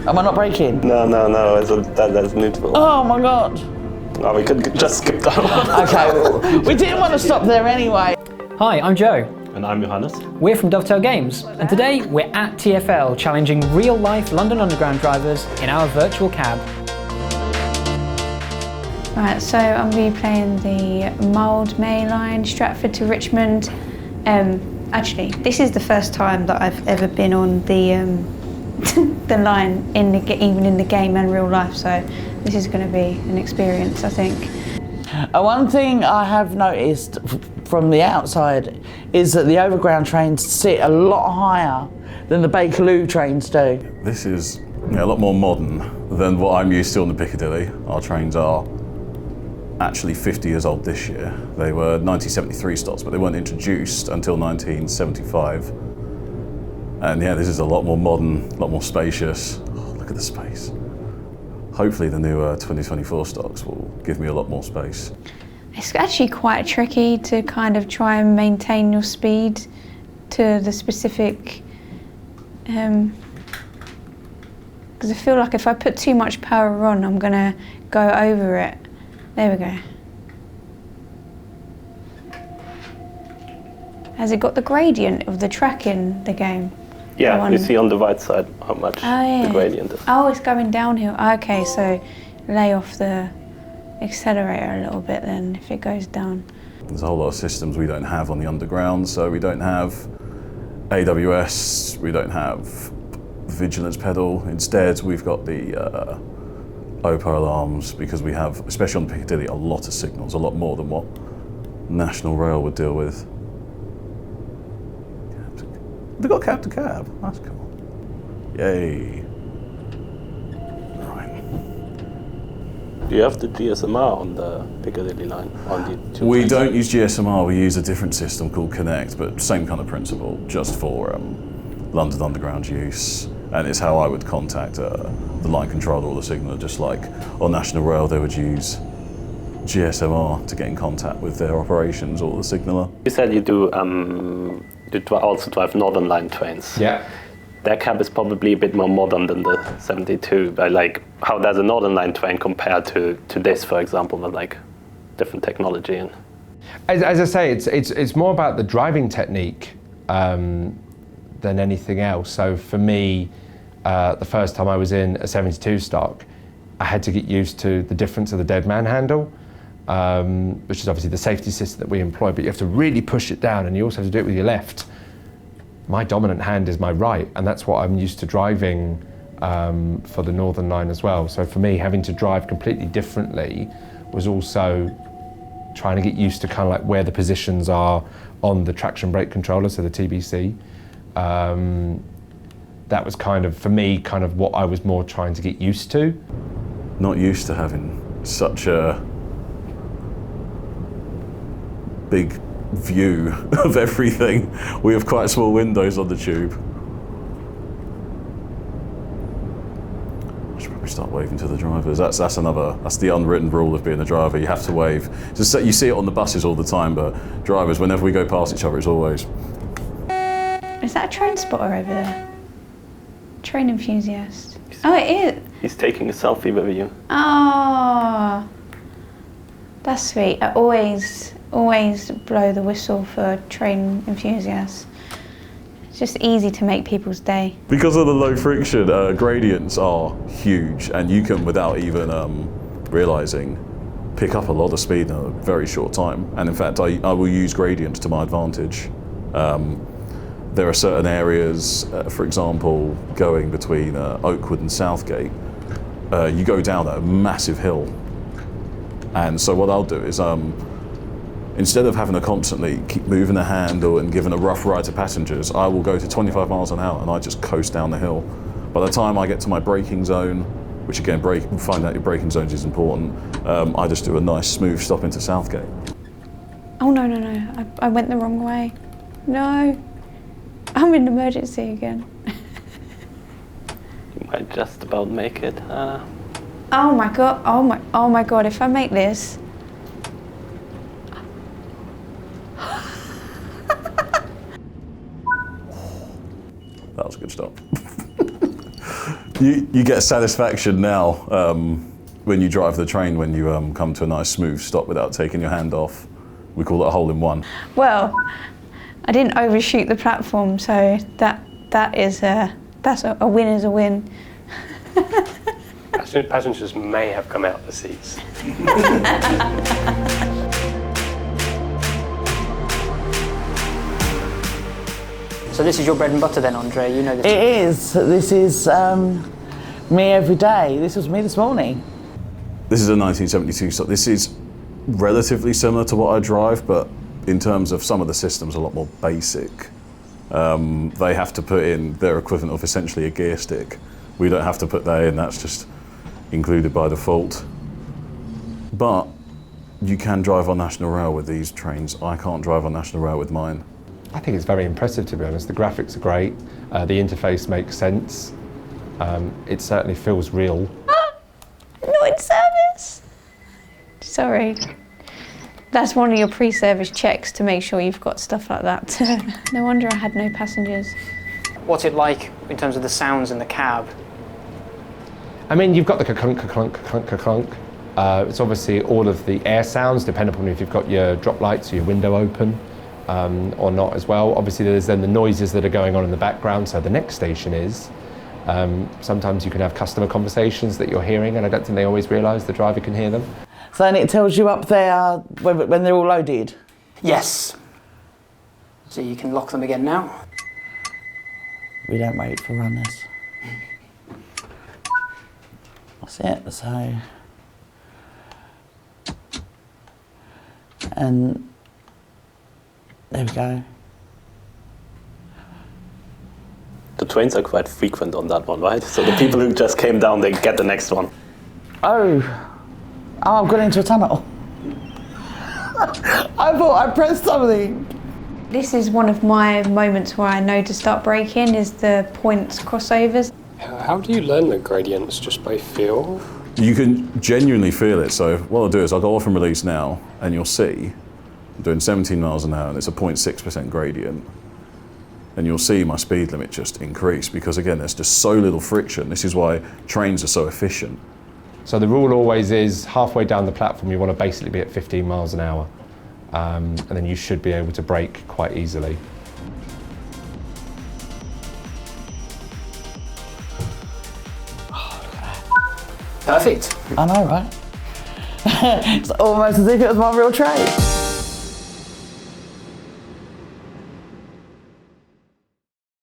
Am I not braking? No, that's neutral. Oh my God. Oh, we could just skip that one. Okay, well, we didn't want to stop there anyway. Hi, I'm Joe. And I'm Johannes. We're from Dovetail Games, and today we're at TfL challenging real-life London Underground drivers in our virtual cab. Right, so I'm going to be playing the Mildmay line, Stratford to Richmond. Actually, this is the first time that I've ever been on the the line even in the game and real life, so this is going to be an experience, I think. One thing I have noticed from the outside is that the overground trains sit a lot higher than the Bakerloo trains do. This is a lot more modern than what I'm used to on the Piccadilly. Our trains are actually 50 years old this year. They were 1973 stocks, but they weren't introduced until 1975. And yeah, this is a lot more modern, a lot more spacious. Oh, look at the space. Hopefully the new 2024 stocks will give me a lot more space. It's actually quite tricky to kind of try and maintain your speed to the specific, because I feel like if I put too much power on, I'm gonna go over it. There we go. Has it got the gradient of the track in the game? Yeah, you see on the right side how much the gradient is. Oh, it's going downhill. Okay, so lay off the accelerator a little bit then if it goes down. There's a whole lot of systems we don't have on the underground, so we don't have AWS, we don't have vigilance pedal. Instead, we've got the OPO alarms, because we have, especially on the Piccadilly, a lot of signals, a lot more than what National Rail would deal with. We've got cab to cab, that's cool. Yay. Right. Do you have the GSMR on the Piccadilly line? We don't use GSMR, we use a different system called Connect, but same kind of principle, just for London Underground use. And it's how I would contact the line controller or the signaller, just like on National Rail they would use GSMR to get in contact with their operations or the signaller. You said you do also drive Northern Line trains. Yeah. Their cab is probably a bit more modern than the 72, but like, how does a Northern Line train compare to this, for example, with like different technology? And As I say, it's more about the driving technique than anything else. So for me, the first time I was in a 72 stock, I had to get used to the difference of the dead man handle, which is obviously the safety system that we employ, but you have to really push it down and you also have to do it with your left. My dominant hand is my right, and that's what I'm used to driving for the Northern Line as well. So for me, having to drive completely differently was also trying to get used to kind of like where the positions are on the traction brake controller, so the TBC. That was kind of, for me, kind of what I was more trying to get used to. Not used to having such a big view of everything. We have quite small windows on the tube. I should probably start waving to the drivers. That's the unwritten rule of being a driver. You have to wave. Just, you see it on the buses all the time, but drivers, whenever we go past each other, it's always. Is that a train spotter over there? Train enthusiast. Oh, it is. he's taking a selfie with you. Oh, that's sweet. I always blow the whistle for train enthusiasts. It's just easy to make people's day. Because of the low friction, gradients are huge, and you can, without even realising, pick up a lot of speed in a very short time. And in fact, I will use gradients to my advantage. There are certain areas, for example, going between Oakwood and Southgate, you go down a massive hill. And so what I'll do is, instead of having to constantly keep moving the handle and giving a rough ride to passengers, I will go to 25 miles an hour and I just coast down the hill. By the time I get to my braking zone, which again, finding out your braking zones is important, I just do a nice smooth stop into Southgate. Oh no, I went the wrong way. No, I'm in emergency again. You might just about make it. Oh my god, oh my god, if I make this. That was a good stop. You get satisfaction now when you drive the train, when you come to a nice smooth stop without taking your hand off. We call it a hole-in-one. Well, I didn't overshoot the platform, so that's a win is a win. Passengers may have come out the seats. So this is your bread and butter then, Andre? You know this. It is. This is me every day. This was me this morning. This is a 1972 stock. This is relatively similar to what I drive, but in terms of some of the systems, a lot more basic. They have to put in their equivalent of essentially a gear stick. We don't have to put that in, that's just included by default. But you can drive on National Rail with these trains. I can't drive on National Rail with mine. I think it's very impressive, to be honest. The graphics are great, the interface makes sense, it certainly feels real. Not in service. Sorry. That's one of your pre-service checks to make sure you've got stuff like that. No wonder I had no passengers. What's it like in terms of the sounds in the cab? I mean, you've got the ka-clunk, ka-clunk, ka-clunk, ka-clunk. It's obviously all of the air sounds, depending upon if you've got your drop lights or your window open or not as well. Obviously, there's then the noises that are going on in the background. So the next station is, sometimes you can have customer conversations that you're hearing, and I don't think they always realise the driver can hear them. So then it tells you up there when they're all loaded. Yes. So you can lock them again now. We don't wait for runners. That's it, so. And there we go. The trains are quite frequent on that one, right? So the people who just came down, they get the next one. Oh, I've got into a tunnel. I thought I pressed something. This is one of my moments where I know to start braking, is the points crossovers. How do you learn the gradients? Just by feel? You can genuinely feel it. So what I'll do is I'll go off and release now, and you'll see I'm doing 17 miles an hour, and it's a 0.6% gradient. And you'll see my speed limit just increase, because again, there's just so little friction. This is why trains are so efficient. So the rule always is halfway down the platform, you want to basically be at 15 miles an hour. And then you should be able to brake quite easily. Perfect. I know, right? It's almost as if it was my real train.